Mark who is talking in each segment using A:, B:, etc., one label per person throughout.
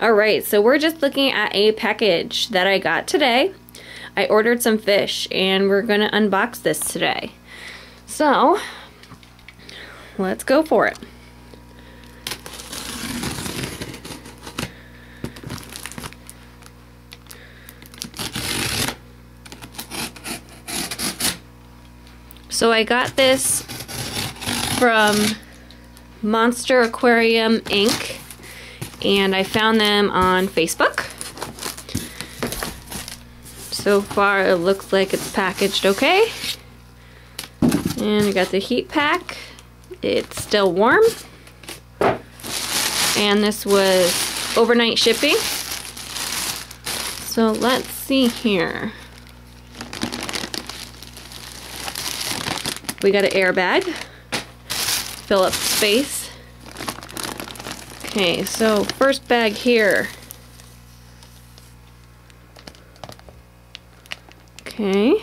A: Alright, so we're just looking at a package that I got today. I ordered some fish and we're gonna unbox this today. So, let's go for it. So I got this from MonsterAquariuminc, and I found them on Facebook. So far it looks like it's packaged okay. And I got the heat pack. It's still warm. And this was overnight shipping. So let's see here. We got an airbag. Fill up space. Okay, so first bag here. Okay.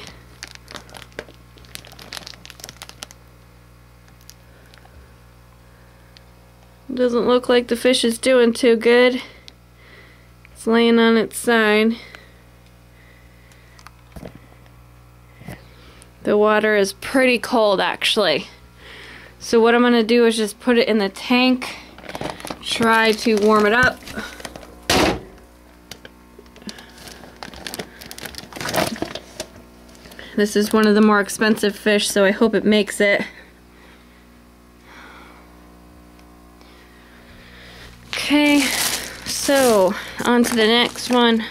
A: Doesn't look like the fish is doing too good. It's laying on its side. The water is pretty cold actually. So what I'm gonna do is just put it in the tank, try to warm it up. This is one of the more expensive fish, so I hope it makes it. Okay, so on to the next one.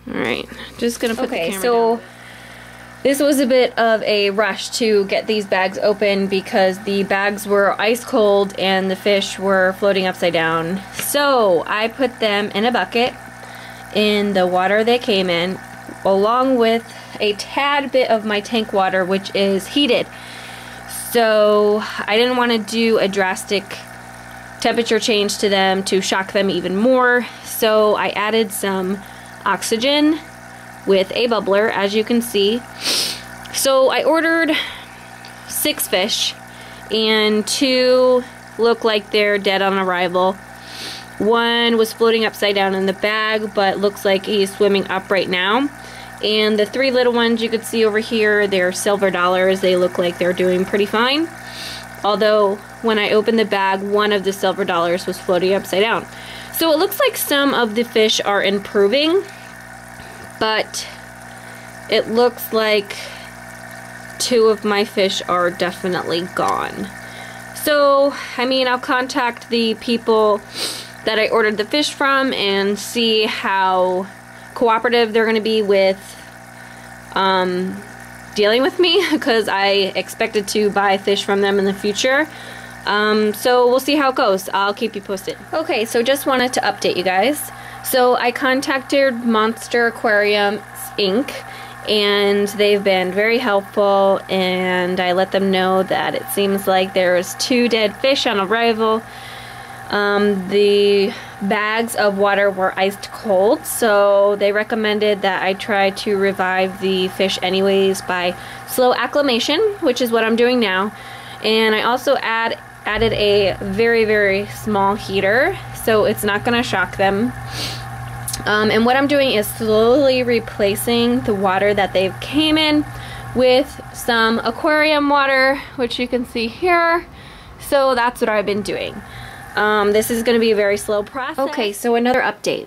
A: Alright, just gonna put the camera down. This was a bit of a rush to get these bags open because the bags were ice cold and the fish were floating upside down. So I put them in a bucket in the water they came in, along with a tad bit of my tank water, which is heated. So I didn't want to do a drastic temperature change to them to shock them even more. So I added some oxygen with a bubbler, as you can see. So I ordered 6 fish, and 2 look like they're dead on arrival. 1 was floating upside down in the bag, but looks like he's swimming up right now. And the 3 little ones you could see over here, they're silver dollars. They look like they're doing pretty fine. Although when I opened the bag, 1 of the silver dollars was floating upside down. So it looks like some of the fish are improving, but it looks like 2 of my fish are definitely gone. So, I mean, I'll contact the people that I ordered the fish from and see how cooperative they're going to be with dealing with me, because I expected to buy fish from them in the future. So we'll see how it goes. I'll keep you posted. Okay, so just wanted to update you guys. So I contacted MonsterAquariuminc, and they've been very helpful, and I let them know that it seems like there's 2 dead fish on arrival. The bags of water were iced cold, so they recommended that I try to revive the fish anyways by slow acclimation, which is what I'm doing now. And I also added a very, very small heater, so it's not going to shock them. And what I'm doing is slowly replacing the water that they've came in with some aquarium water, which you can see here. So that's what I've been doing. This is going to be a very slow process. Okay, so another update.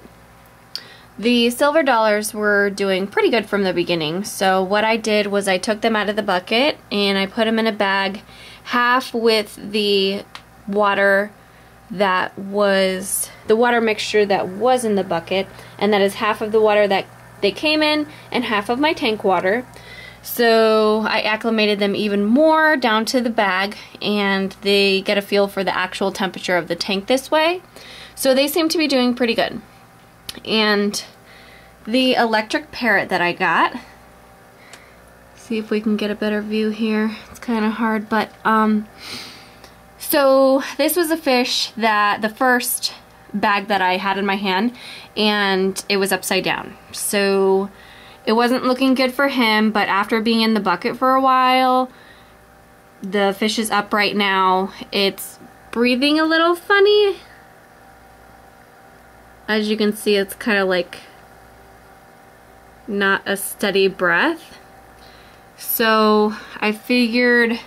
A: The silver dollars were doing pretty good from the beginning. So what I did was I took them out of the bucket and I put them in a bag, half with the water that was the water mixture that was in the bucket, and that is half of the water that they came in and half of my tank water. So I acclimated them even more down to the bag, and they get a feel for the actual temperature of the tank this way. So they seem to be doing pretty good. And the electric parrot that I got, see if we can get a better view here. It's kind of hard, but so this was a fish that the first bag that I had in my hand, and it was upside down. So it wasn't looking good for him, but after being in the bucket for a while, The fish is up right now. It's breathing a little funny. As you can see, it's kind of like not a steady breath. So I figured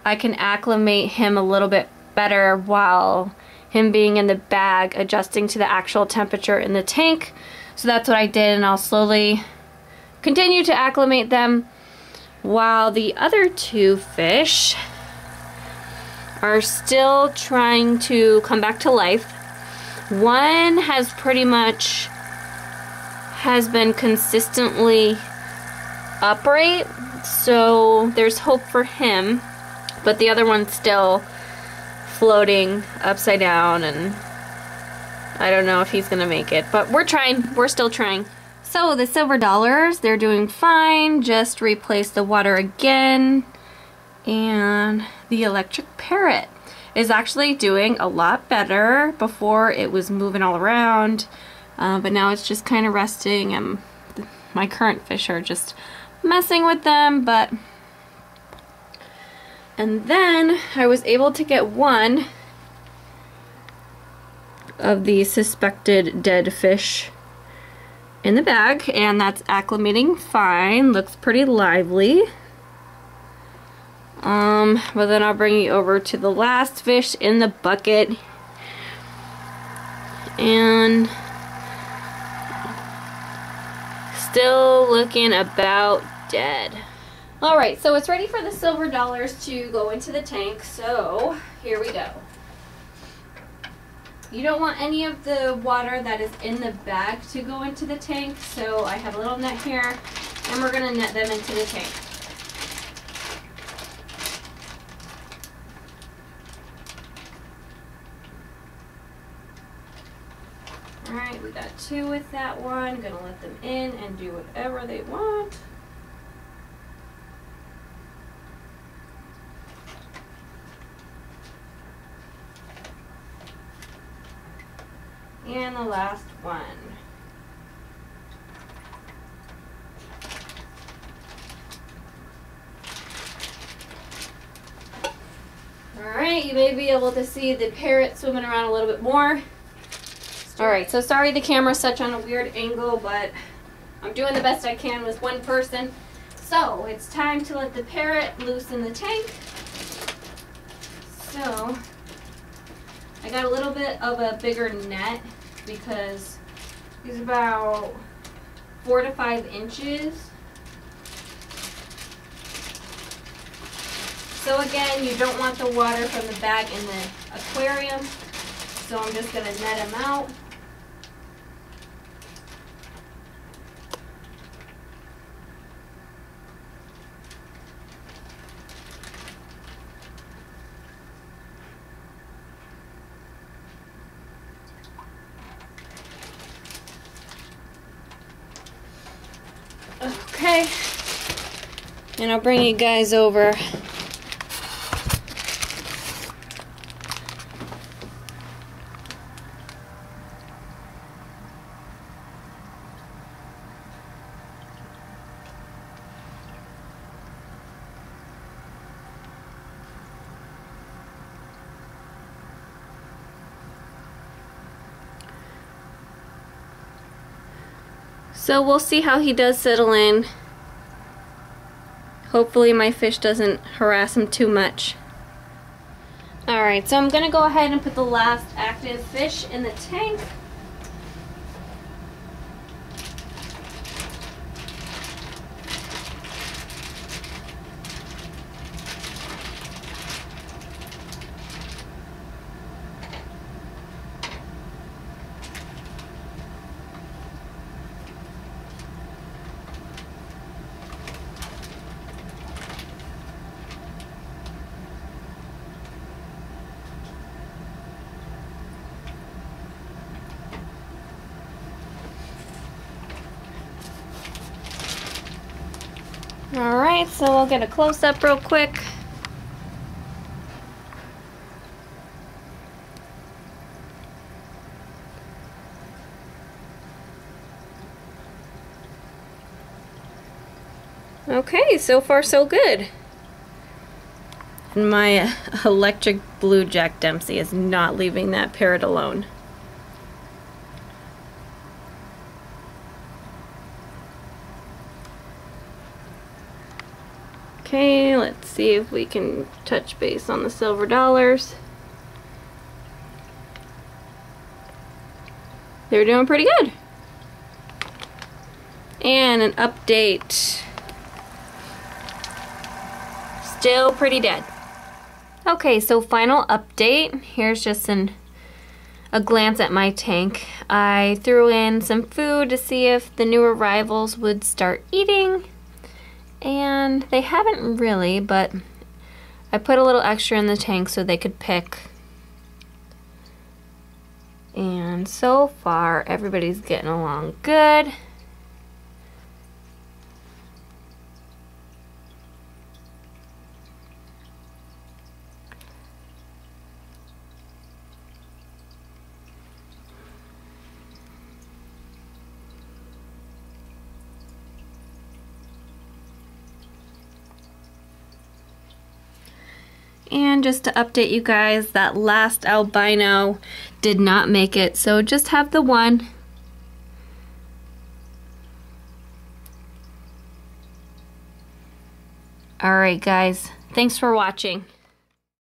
A: I can acclimate him a little bit better while him being in the bag, adjusting to the actual temperature in the tank. So that's what I did, and I'll slowly continue to acclimate them while the other two fish are still trying to come back to life. One has pretty much been consistently upright, so there's hope for him, but the other one's still floating upside down, and I don't know if he's gonna make it, but we're trying. We're still trying. So the silver dollars, they're doing fine. Just replaced the water again, and the electric parrot is actually doing a lot better. Before it was moving all around, but now it's just kind of resting, and my current fish are just messing with them. And then I was able to get one of the suspected dead fish in the bag, and that's acclimating fine. Looks pretty lively. But then I'll bring you over to the last fish in the bucket, and still looking about dead. Alright, so it's ready for the silver dollars to go into the tank, so here we go. You don't want any of the water that is in the bag to go into the tank, so I have a little net here, and we're going to net them into the tank. Alright, we got two with that one. Gonna let them in and do whatever they want. And the last one. Alright, you may be able to see the parrot swimming around a little bit more. Alright, so sorry the camera's such on a weird angle, but I'm doing the best I can with one person. So, it's time to let the parrot loose in the tank. So, I got a little bit of a bigger net because he's about 4 to 5 inches. So again, you don't want the water from the bag in the aquarium, so I'm just going to net him out. Okay, and I'll bring you guys over. So we'll see how he does settle in. Hopefully my fish doesn't harass him too much. Alright, so I'm going to go ahead and put the last active fish in the tank. Alright, so we'll get a close-up real quick. Okay, so far so good. And my electric blue Jack Dempsey is not leaving that parrot alone. Okay, let's see if we can touch base on the silver dollars. They're doing pretty good. And an update. Still pretty dead. Okay, so final update. Here's just a glance at my tank. I threw in some food to see if the new arrivals would start eating. And they haven't really, but I put a little extra in the tank so they could pick. And so far, everybody's getting along good. And just to update you guys, that last albino did not make it, so just have the one. Alright guys, thanks for watching.